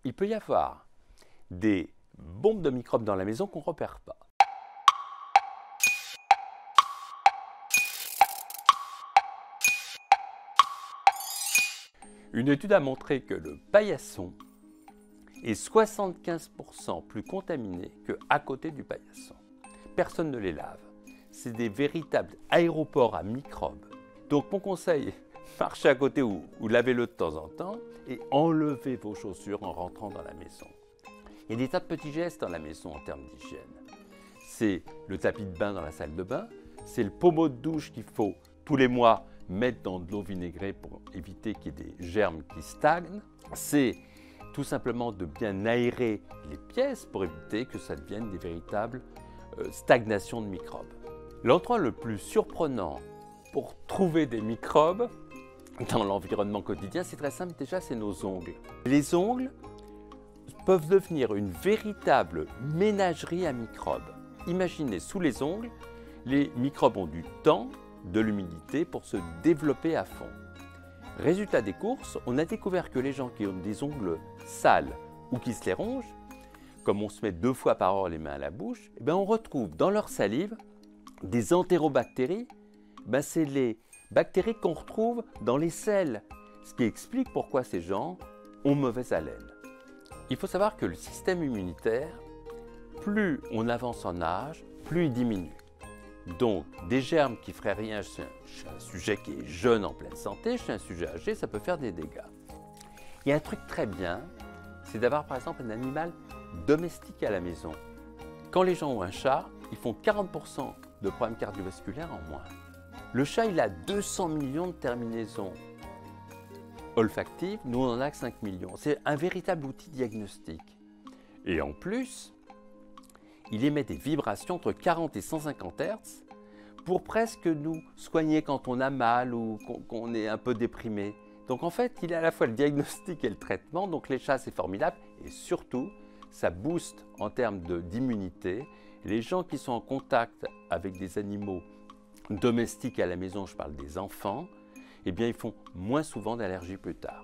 il peut y avoir des bombes de microbes dans la maison qu'on ne repère pas. Une étude a montré que le paillasson est 75% plus contaminé qu'à côté du paillasson. Personne ne les lave. C'est des véritables aéroports à microbes. Donc mon conseil, marchez à côté ou lavez-le de temps en temps et enlevez vos chaussures en rentrant dans la maison. Il y a des tas de petits gestes dans la maison en termes d'hygiène. C'est le tapis de bain dans la salle de bain, c'est le pommeau de douche qu'il faut tous les mois mettre dans de l'eau vinaigrée pour éviter qu'il y ait des germes qui stagnent. C'est tout simplement de bien aérer les pièces pour éviter que ça devienne des véritables stagnations de microbes. L'endroit le plus surprenant pour trouver des microbes dans l'environnement quotidien, c'est très simple déjà, c'est nos ongles. Les ongles peuvent devenir une véritable ménagerie à microbes. Imaginez, sous les ongles, les microbes ont du temps, de l'humidité pour se développer à fond. Résultat des courses, on a découvert que les gens qui ont des ongles sales ou qui se les rongent, comme on se met 2 fois par heure les mains à la bouche, on retrouve dans leur salive des entérobactéries. C'est les bactéries qu'on retrouve dans les selles, ce qui explique pourquoi ces gens ont mauvaise haleine. Il faut savoir que le système immunitaire, plus on avance en âge, plus il diminue. Donc, des germes qui ne feraient rien chez un sujet qui est jeune en pleine santé, chez un sujet âgé, ça peut faire des dégâts. Il y a un truc très bien, c'est d'avoir par exemple un animal domestique à la maison. Quand les gens ont un chat, ils font 40% de problèmes cardiovasculaires en moins. Le chat, il a 200 millions de terminaisons olfactives, nous on en a que 5 millions. C'est un véritable outil diagnostique. Et en plus, il émet des vibrations entre 40 et 150 Hz pour presque nous soigner quand on a mal ou qu'on est un peu déprimé. Donc en fait, il a à la fois le diagnostic et le traitement, donc les chats c'est formidable et surtout, ça booste en termes d'immunité. Les gens qui sont en contact avec des animaux domestiques à la maison, je parle des enfants, ils font moins souvent d'allergies plus tard.